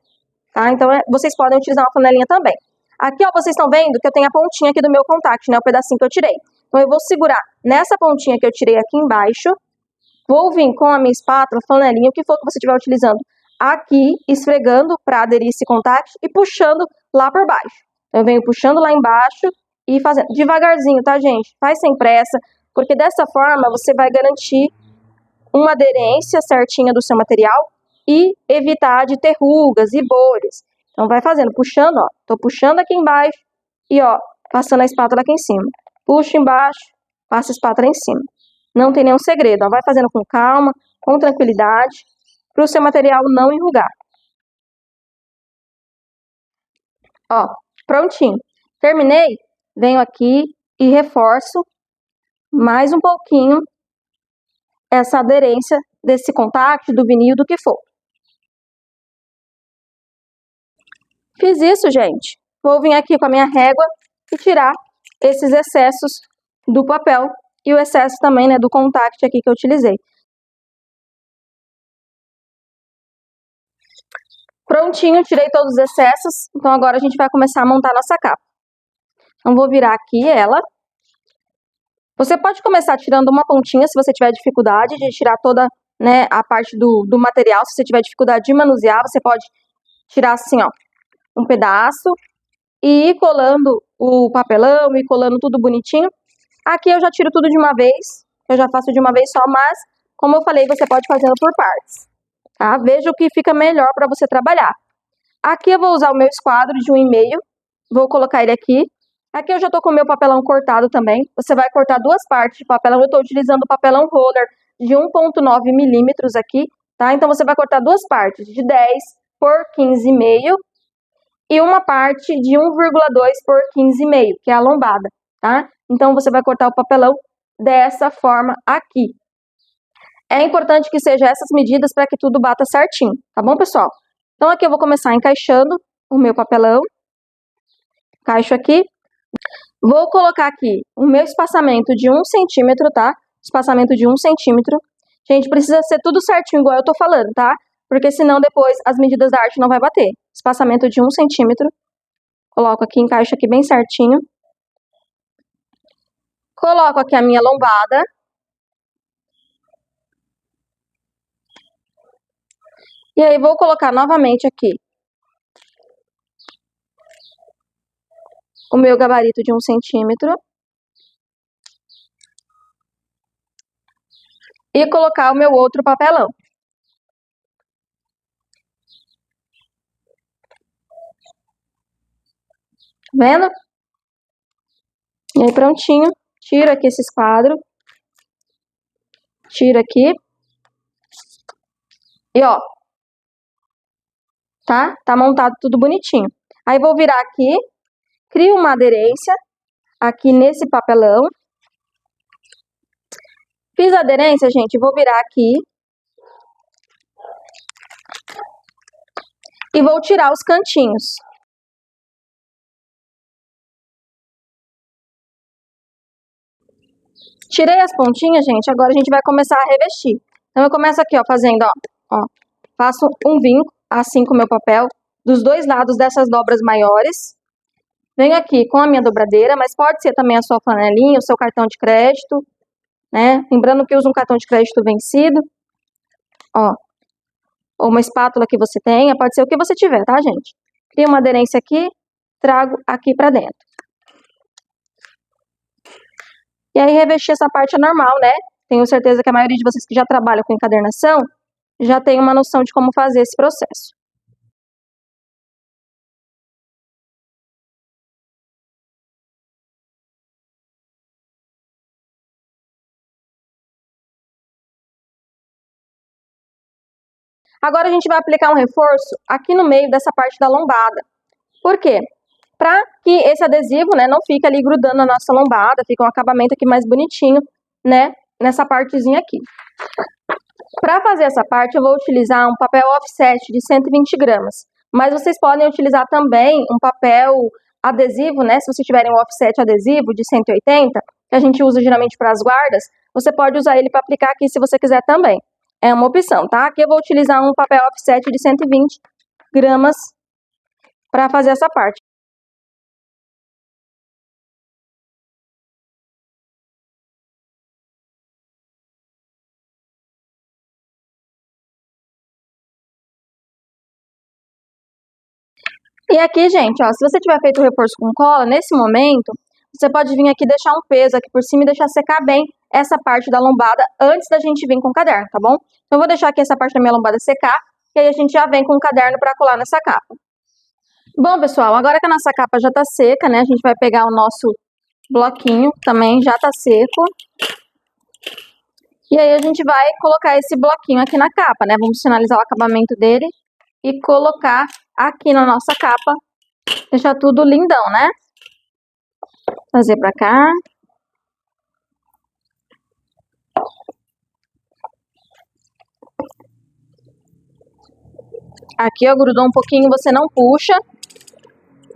Tá? Então, vocês podem utilizar uma flanelinha também. Aqui, ó, vocês estão vendo que eu tenho a pontinha aqui do meu contact, né? O pedacinho que eu tirei. Então, eu vou segurar nessa pontinha que eu tirei aqui embaixo. Vou vir com a minha espátula, flanelinha, o que for que você estiver utilizando, aqui, esfregando para aderir esse contact e puxando lá por baixo. Então, eu venho puxando lá embaixo e fazendo devagarzinho, tá, gente? Faz sem pressa, porque dessa forma você vai garantir uma aderência certinha do seu material e evitar de ter rugas e bolhas. Então, vai fazendo, puxando, ó. Tô puxando aqui embaixo e, ó, passando a espátula aqui em cima. Puxo embaixo, passa a espátula em cima. Não tem nenhum segredo, ó. Vai fazendo com calma, com tranquilidade, para o seu material não enrugar. Ó, prontinho. Terminei, venho aqui e reforço mais um pouquinho essa aderência desse contact, do vinil, do que for. Fiz isso, gente. Vou vir aqui com a minha régua e tirar esses excessos do papel e o excesso também, né, do contact aqui que eu utilizei. Prontinho, tirei todos os excessos, então agora a gente vai começar a montar a nossa capa. Então vou virar aqui ela. Você pode começar tirando uma pontinha se você tiver dificuldade de tirar toda, né, a parte do material. Se você tiver dificuldade de manusear, você pode tirar assim, ó, um pedaço e ir colando o papelão, ir colando tudo bonitinho. Aqui eu já tiro tudo de uma vez, eu já faço de uma vez só, mas como eu falei, você pode fazendo por partes, tá? Veja o que fica melhor para você trabalhar. Aqui eu vou usar o meu esquadro de 1,5, vou colocar ele aqui. Aqui eu já tô com o meu papelão cortado também. Você vai cortar duas partes de papelão. Eu tô utilizando o papelão roller de 1,9 milímetros aqui, tá? Então você vai cortar duas partes de 10 por 15,5 e uma parte de 1,2 por 15,5, que é a lombada, tá? Então você vai cortar o papelão dessa forma aqui. É importante que sejam essas medidas para que tudo bata certinho, tá bom, pessoal? Então aqui eu vou começar encaixando o meu papelão. Encaixo aqui. Vou colocar aqui o meu espaçamento de 1 centímetro, tá? Espaçamento de 1 centímetro. Gente, precisa ser tudo certinho, igual eu tô falando, tá? Porque senão depois as medidas da arte não vai bater. Espaçamento de 1 centímetro. Coloco aqui, encaixo aqui bem certinho. Coloco aqui a minha lombada. E aí vou colocar novamente aqui o meu gabarito de 1 centímetro. E colocar o meu outro papelão. Vendo? E aí prontinho. Tiro aqui esse esquadro. Tiro aqui. E ó. Tá montado tudo bonitinho. Aí vou virar aqui. Crio uma aderência aqui nesse papelão. Fiz a aderência, gente, vou virar aqui. E vou tirar os cantinhos. Tirei as pontinhas, gente, agora a gente vai começar a revestir. Então eu começo aqui, ó, fazendo, ó, faço um vinco, assim com o meu papel, dos dois lados dessas dobras maiores. Venho aqui com a minha dobradeira, mas pode ser também a sua flanelinha, o seu cartão de crédito, né? Lembrando que eu uso um cartão de crédito vencido, ó. Ou uma espátula que você tenha, pode ser o que você tiver, tá, gente? Crio uma aderência aqui, trago aqui pra dentro. E aí revestir essa parte é normal, né? Tenho certeza que a maioria de vocês que já trabalham com encadernação já tem uma noção de como fazer esse processo. Agora a gente vai aplicar um reforço aqui no meio dessa parte da lombada. Por quê? Para que esse adesivo, né, não fique ali grudando na nossa lombada, fica um acabamento aqui mais bonitinho, né, nessa partezinha aqui. Para fazer essa parte eu vou utilizar um papel offset de 120 gramas, mas vocês podem utilizar também um papel adesivo, né, se vocês tiverem um offset adesivo de 180, que a gente usa geralmente para as guardas, você pode usar ele para aplicar aqui se você quiser também. É uma opção, tá? Aqui eu vou utilizar um papel offset de 120 gramas para fazer essa parte. E aqui, gente, ó, se você tiver feito o reforço com cola, nesse momento, você pode vir aqui deixar um peso aqui por cima e deixar secar bem essa parte da lombada antes da gente vir com o caderno, tá bom? Então eu vou deixar aqui essa parte da minha lombada secar, e aí a gente já vem com o caderno para colar nessa capa. Bom, pessoal, agora que a nossa capa já tá seca, né, a gente vai pegar o nosso bloquinho, também já tá seco. E aí a gente vai colocar esse bloquinho aqui na capa, né, vamos finalizar o acabamento dele e colocar aqui na nossa capa, deixar tudo lindão, né? Trazer pra cá. Aqui, ó, grudou um pouquinho, você não puxa.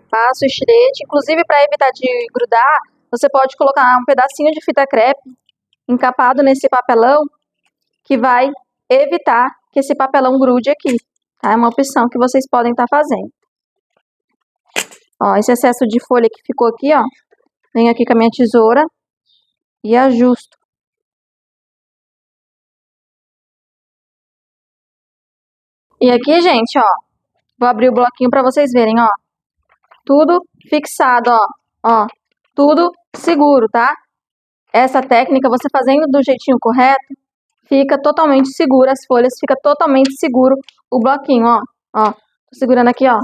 Passa o estilete. Inclusive, para evitar de grudar, você pode colocar um pedacinho de fita crepe encapado nesse papelão que vai evitar que esse papelão grude aqui, tá? É uma opção que vocês podem estar fazendo. Ó, esse excesso de folha que ficou aqui, ó, venho aqui com a minha tesoura e ajusto. E aqui, gente, ó, vou abrir o bloquinho para vocês verem, ó. Tudo fixado, ó, tudo seguro, tá? Essa técnica, você fazendo do jeitinho correto, fica totalmente seguro as folhas, fica totalmente seguro o bloquinho, ó. Tô segurando aqui, ó,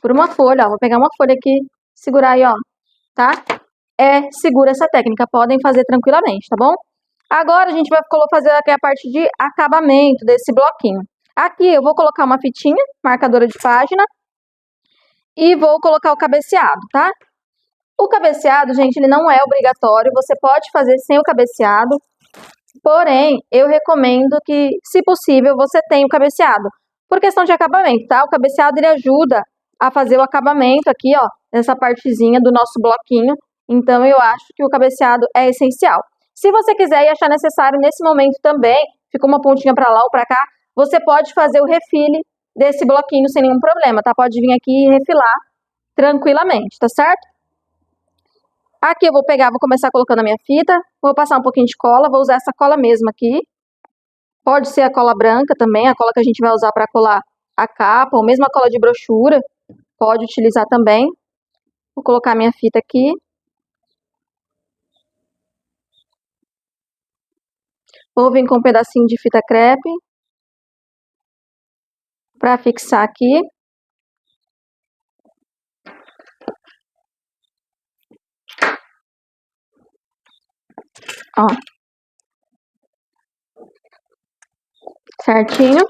por uma folha, ó. Vou pegar uma folha aqui, segurar aí, ó, tá? É segura essa técnica, podem fazer tranquilamente, tá bom? Agora a gente vai fazer aqui a parte de acabamento desse bloquinho. Aqui eu vou colocar uma fitinha, marcadora de página, e vou colocar o cabeceado, tá? O cabeceado, gente, ele não é obrigatório, você pode fazer sem o cabeceado, porém, eu recomendo que, se possível, você tenha o cabeceado, por questão de acabamento, tá? O cabeceado, ele ajuda a fazer o acabamento aqui, ó, nessa partezinha do nosso bloquinho, então eu acho que o cabeceado é essencial. Se você quiser e achar necessário nesse momento também, fica uma pontinha para lá ou para cá, você pode fazer o refile desse bloquinho sem nenhum problema, tá? Pode vir aqui e refilar tranquilamente, tá certo? Aqui eu vou pegar, vou começar colocando a minha fita, vou passar um pouquinho de cola, vou usar essa cola mesma aqui. Pode ser a cola branca também, a cola que a gente vai usar para colar a capa, ou mesmo a cola de brochura, pode utilizar também. Vou colocar a minha fita aqui. Vou vir com um pedacinho de fita crepe para fixar aqui. Ó. Certinho.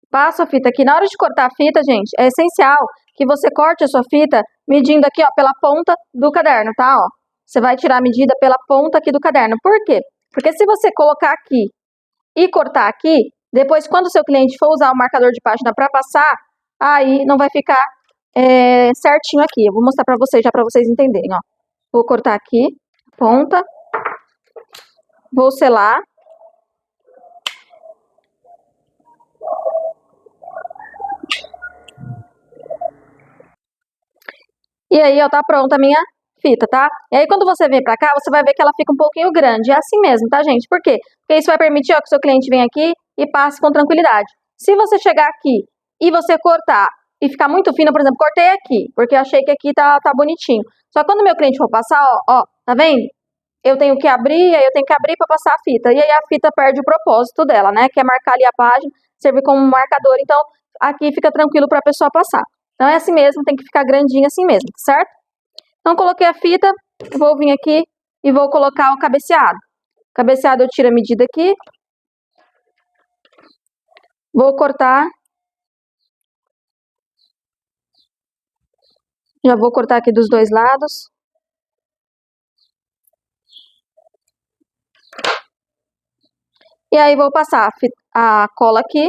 Passo a fita aqui. Na hora de cortar a fita, gente, é essencial que você corte a sua fita medindo aqui, ó, pela ponta do caderno, tá? Ó. Você vai tirar a medida pela ponta aqui do caderno. Por quê? Porque se você colocar aqui e cortar aqui, depois quando o seu cliente for usar o marcador de página para passar, aí não vai ficar certinho aqui. Eu vou mostrar para vocês, já para vocês entenderem, ó. Vou cortar aqui, ponta, vou selar. E aí, ó, tá pronta a minha fita, tá? E aí, quando você vem pra cá, você vai ver que ela fica um pouquinho grande. É assim mesmo, tá, gente? Por quê? Porque isso vai permitir, ó, que o seu cliente venha aqui e passe com tranquilidade. Se você chegar aqui e você cortar e ficar muito fina, por exemplo, cortei aqui, porque eu achei que aqui tá bonitinho. Só que quando o meu cliente for passar, ó, tá vendo? Eu tenho que abrir, aí eu tenho que abrir pra passar a fita. E aí a fita perde o propósito dela, né? Que é marcar ali a página, servir como marcador. Então, aqui fica tranquilo pra pessoa passar. Então é assim mesmo, tem que ficar grandinho assim mesmo, certo? Então coloquei a fita, vou vir aqui e vou colocar o cabeceado. O cabeceado eu tiro a medida aqui. Vou cortar. Já vou cortar aqui dos dois lados. E aí vou passar a cola aqui.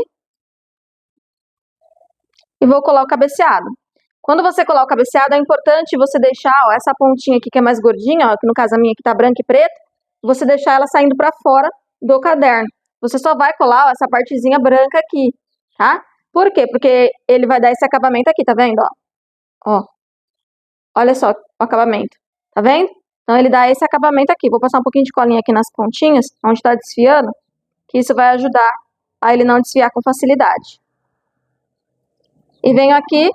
E vou colar o cabeceado. Quando você colar o cabeceado, é importante você deixar, ó, essa pontinha aqui que é mais gordinha, ó, que no caso a minha aqui tá branca e preta, você deixar ela saindo pra fora do caderno. Você só vai colar, ó, essa partezinha branca aqui, tá? Por quê? Porque ele vai dar esse acabamento aqui, tá vendo, ó? Ó. Olha só o acabamento, tá vendo? Então ele dá esse acabamento aqui. Vou passar um pouquinho de colinha aqui nas pontinhas, onde tá desfiando, que isso vai ajudar a ele não desfiar com facilidade. E venho aqui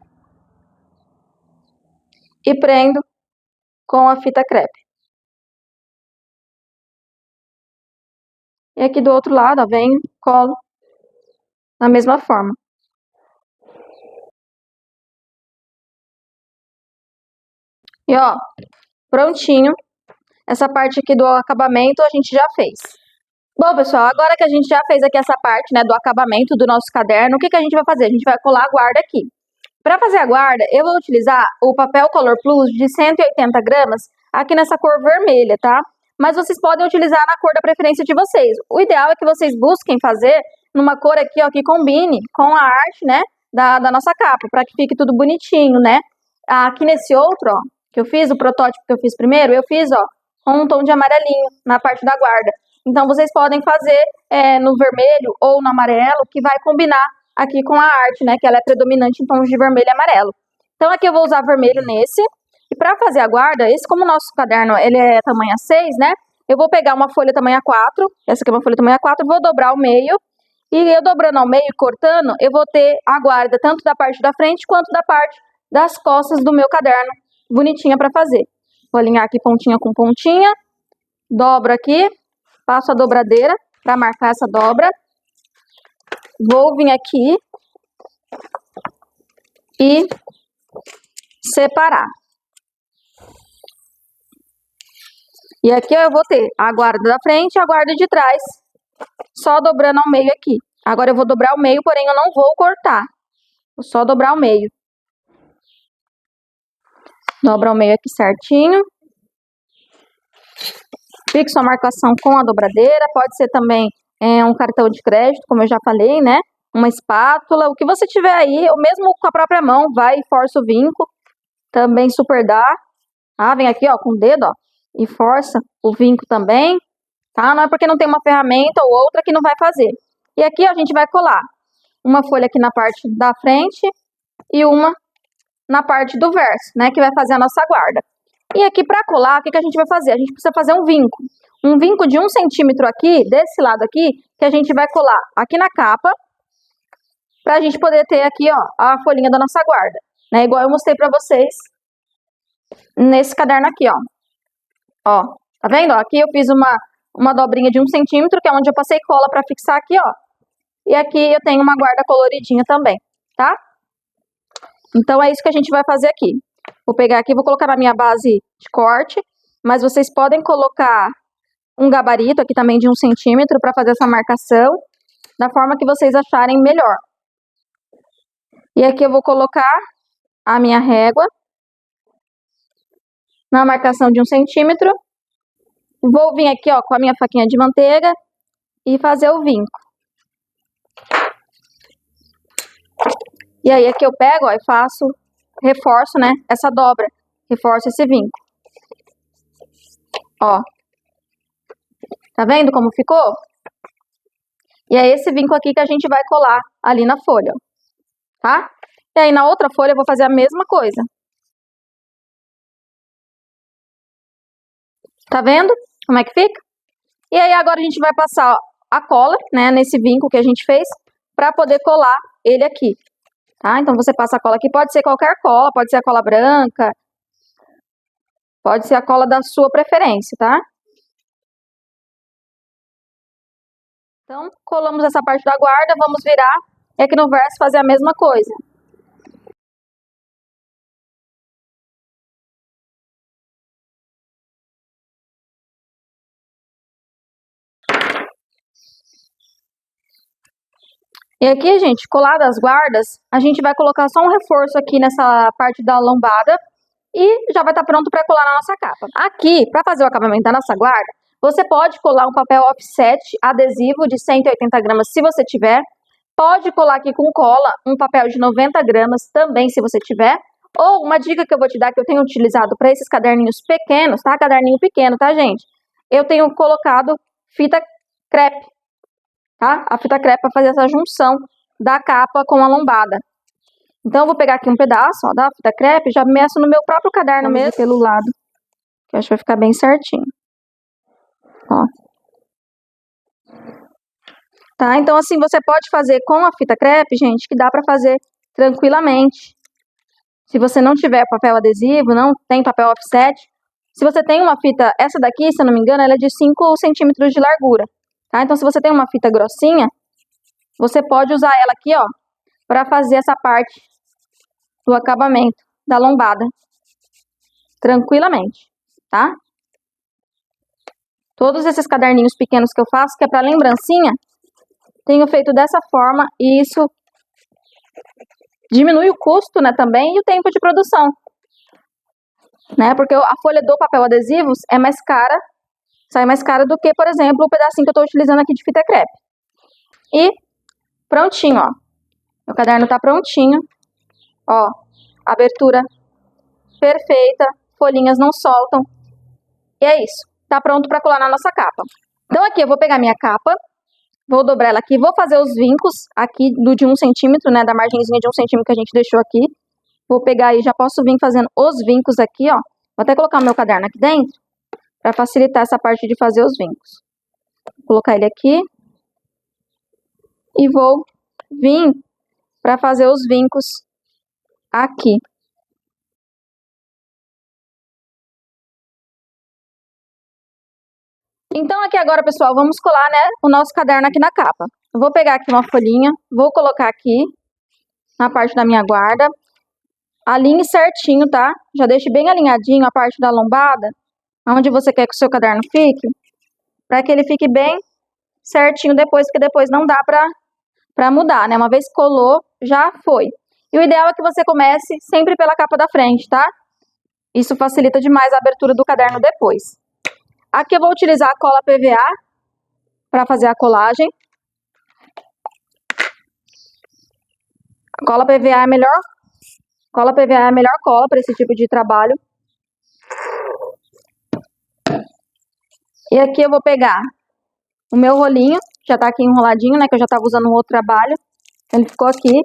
e prendo com a fita crepe. E aqui do outro lado, ó, venho, colo da mesma forma. E ó, prontinho. Essa parte aqui do acabamento a gente já fez. Bom, pessoal, agora que a gente já fez aqui essa parte, né, do acabamento do nosso caderno, o que a gente vai fazer? A gente vai colar a guarda aqui. Para fazer a guarda, eu vou utilizar o papel Color Plus de 180 gramas aqui nessa cor vermelha, tá? Mas vocês podem utilizar na cor da preferência de vocês. O ideal é que vocês busquem fazer numa cor aqui, ó, que combine com a arte, né, da nossa capa, para que fique tudo bonitinho, né? Aqui nesse outro, ó, que eu fiz, o protótipo que eu fiz primeiro, eu fiz, ó, com um tom de amarelinho na parte da guarda. Então, vocês podem fazer no vermelho ou no amarelo, que vai combinar aqui com a arte, né? Que ela é predominante em tons de vermelho e amarelo. Então, aqui eu vou usar vermelho nesse. E para fazer a guarda, como o nosso caderno ele é tamanho A6, né? Eu vou pegar uma folha tamanho A4, essa aqui é uma folha tamanho A4, vou dobrar ao meio. E eu dobrando ao meio e cortando, eu vou ter a guarda tanto da parte da frente quanto da parte das costas do meu caderno, bonitinha para fazer. Vou alinhar aqui pontinha com pontinha, dobro aqui, passo a dobradeira para marcar essa dobra. Vou vir aqui e separar. E aqui eu vou ter a guarda da frente e a guarda de trás, só dobrando ao meio aqui. Agora eu vou dobrar ao meio, porém eu não vou cortar. Vou só dobrar ao meio. Dobra ao meio aqui certinho. Fixo a marcação com a dobradeira. Pode ser também um cartão de crédito, como eu já falei, né? Uma espátula, o que você tiver aí, ou mesmo com a própria mão, vai e força o vinco. Também super dá. Ah, vem aqui, ó, com o dedo, ó, e força o vinco também, tá? Não é porque não tem uma ferramenta ou outra que não vai fazer. E aqui, ó, a gente vai colar uma folha aqui na parte da frente e uma na parte do verso, né? Que vai fazer a nossa guarda. E aqui para colar, o que a gente vai fazer? A gente precisa fazer um vinco. Um vinco de 1 centímetro aqui, desse lado aqui, que a gente vai colar aqui na capa, pra gente poder ter aqui, ó, a folhinha da nossa guarda, né? Igual eu mostrei pra vocês nesse caderno aqui, ó. Ó, tá vendo? Ó, aqui eu fiz uma dobrinha de 1 centímetro, que é onde eu passei cola pra fixar aqui, ó. E aqui eu tenho uma guarda coloridinha também, tá? Então é isso que a gente vai fazer aqui. Vou pegar aqui, vou colocar na minha base de corte, mas vocês podem colocar um gabarito aqui também de 1 centímetro para fazer essa marcação, da forma que vocês acharem melhor. E aqui eu vou colocar a minha régua na marcação de 1 centímetro. Vou vir aqui, ó, com a minha faquinha de manteiga e fazer o vinco. E aí aqui eu pego, ó, e faço, reforço, né, essa dobra, reforço esse vinco. Ó. Tá vendo como ficou? E é esse vinco aqui que a gente vai colar ali na folha, ó, tá? E aí na outra folha eu vou fazer a mesma coisa. Tá vendo como é que fica? E aí agora a gente vai passar a cola, né, nesse vinco que a gente fez, pra poder colar ele aqui, tá? Então você passa a cola aqui, pode ser qualquer cola, pode ser a cola branca, pode ser a cola da sua preferência, tá? Então, colamos essa parte da guarda, vamos virar e aqui no verso fazer a mesma coisa. E aqui, gente, colado as guardas, a gente vai colocar só um reforço aqui nessa parte da lombada e já vai estar pronto para colar na nossa capa. Aqui, para fazer o acabamento da nossa guarda, você pode colar um papel offset adesivo de 180 gramas, se você tiver. Pode colar aqui com cola um papel de 90 gramas também, se você tiver. Ou uma dica que eu vou te dar, que eu tenho utilizado para esses caderninhos pequenos, tá? Caderninho pequeno, tá, gente? Eu tenho colocado fita crepe, tá? A fita crepe para fazer essa junção da capa com a lombada. Então, eu vou pegar aqui um pedaço, ó, da fita crepe, já meço no meu próprio caderno mesmo, pelo lado, que eu acho que vai ficar bem certinho. Ó. Tá? Então, assim, você pode fazer com a fita crepe, gente, que dá pra fazer tranquilamente. Se você não tiver papel adesivo, não tem papel offset, se você tem uma fita, essa daqui, se eu não me engano, ela é de 5 centímetros de largura, tá? Então, se você tem uma fita grossinha, você pode usar ela aqui, ó, pra fazer essa parte do acabamento da lombada, tranquilamente, tá? Todos esses caderninhos pequenos que eu faço, que é pra lembrancinha, tenho feito dessa forma e isso diminui o custo, né, também, e o tempo de produção, né, porque a folha do papel adesivo é mais cara, sai mais cara do que, por exemplo, o pedacinho que eu estou utilizando aqui de fita crepe. E prontinho, ó, meu caderno tá prontinho, ó, abertura perfeita, folhinhas não soltam, e é isso. tá pronto para colar na nossa capa. Então aqui eu vou pegar minha capa, vou dobrar ela aqui, vou fazer os vincos aqui do de 1 centímetro, né, da margenzinha de 1 centímetro que a gente deixou aqui. Vou pegar e já posso vir fazendo os vincos aqui, ó. Vou até colocar o meu caderno aqui dentro, para facilitar essa parte de fazer os vincos. Vou colocar ele aqui. E vou vir para fazer os vincos aqui. Então aqui agora, pessoal, vamos colar, né, o nosso caderno aqui na capa. Eu vou pegar aqui uma folhinha, vou colocar aqui na parte da minha guarda. Alinhe certinho, tá? Já deixe bem alinhadinho a parte da lombada, onde você quer que o seu caderno fique, para que ele fique bem certinho depois, porque depois não dá para mudar, né? Uma vez que colou, já foi. E o ideal é que você comece sempre pela capa da frente, tá? Isso facilita demais a abertura do caderno depois. Aqui eu vou utilizar a cola PVA para fazer a colagem. A cola PVA é a melhor. Cola PVA é a melhor cola para esse tipo de trabalho. E aqui eu vou pegar o meu rolinho, já tá aqui enroladinho, né, que eu já tava usando um outro trabalho. Ele ficou aqui.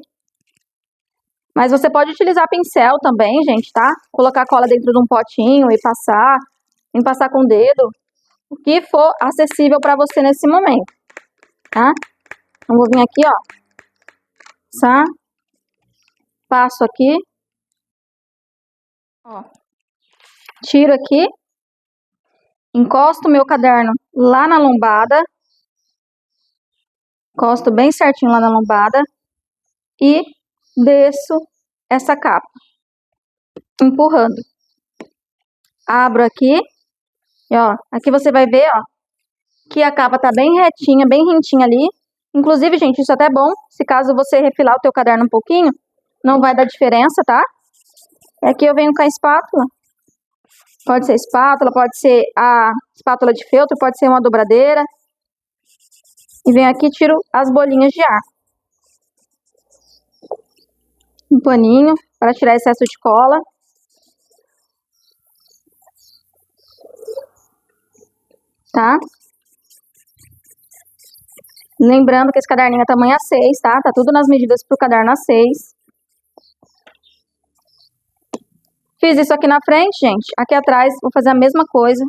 Mas você pode utilizar pincel também, gente, tá? Colocar a cola dentro de um potinho e passar com o dedo. O que for acessível para você nesse momento, tá? Então, vou vir aqui, ó. Passo aqui. Ó. Tiro aqui. Encosto o meu caderno lá na lombada. Encosto bem certinho lá na lombada. E desço essa capa. Empurrando. Abro aqui. E, ó, aqui você vai ver, ó, que a capa tá bem retinha, bem rentinha ali. Inclusive, gente, isso é até bom. Se caso você refilar o teu caderno um pouquinho, não vai dar diferença, tá? E aqui eu venho com a espátula. Pode ser espátula, pode ser a espátula de feltro, pode ser uma dobradeira. E venho aqui e tiro as bolinhas de ar. Um paninho para tirar excesso de cola. Tá? Lembrando que esse caderninho é tamanho A6, tá? Tá tudo nas medidas pro caderno A6. Fiz isso aqui na frente, gente. Aqui atrás vou fazer a mesma coisa.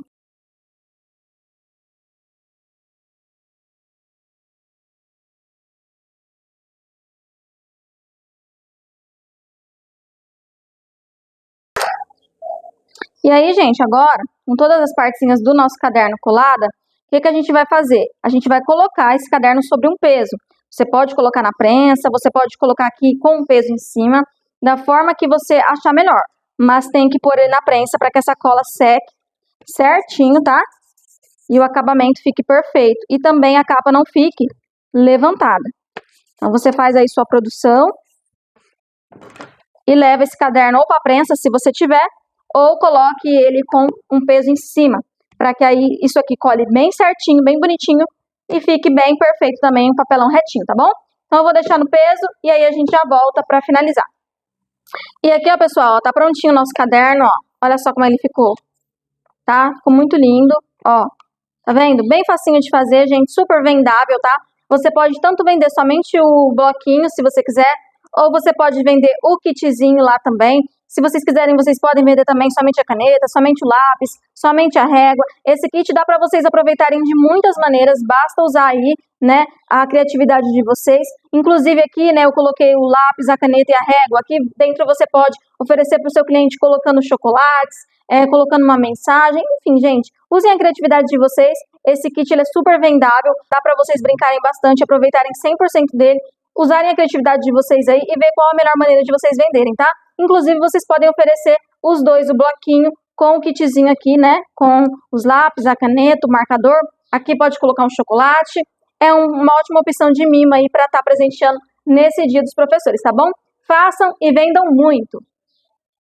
E aí, gente, agora, com todas as partezinhas do nosso caderno colada, o que a gente vai fazer? A gente vai colocar esse caderno sobre um peso. Você pode colocar na prensa, você pode colocar aqui com um peso em cima, da forma que você achar melhor. Mas tem que pôr ele na prensa para que essa cola seque certinho, tá? E o acabamento fique perfeito. E também a capa não fique levantada. Então, você faz aí sua produção e leva esse caderno ou para a prensa, se você tiver, ou coloque ele com um peso em cima, para que aí isso aqui cole bem certinho, bem bonitinho e fique bem perfeito também, um papelão retinho, tá bom? Então eu vou deixar no peso e aí a gente já volta para finalizar. E aqui, ó, pessoal, ó, tá prontinho o nosso caderno, ó. Olha só como ele ficou, tá? Ficou muito lindo, ó. Tá vendo? Bem facinho de fazer, gente, super vendável, tá? Você pode tanto vender somente o bloquinho, se você quiser, ou você pode vender o kitzinho lá também. Se vocês quiserem, vocês podem vender também somente a caneta, somente o lápis, somente a régua. Esse kit dá para vocês aproveitarem de muitas maneiras, basta usar aí, né, a criatividade de vocês. Inclusive aqui, né, eu coloquei o lápis, a caneta e a régua. Aqui dentro você pode oferecer para o seu cliente colocando chocolates, colocando uma mensagem, enfim, gente, usem a criatividade de vocês. Esse kit ele é super vendável, dá para vocês brincarem bastante, aproveitarem 100% dele, usarem a criatividade de vocês aí e ver qual a melhor maneira de vocês venderem, tá? Inclusive, vocês podem oferecer os dois, o bloquinho com o kitzinho aqui, né? Com os lápis, a caneta, o marcador. Aqui pode colocar um chocolate. É uma ótima opção de mimo aí para estar presenteando nesse Dia dos Professores, tá bom? Façam e vendam muito!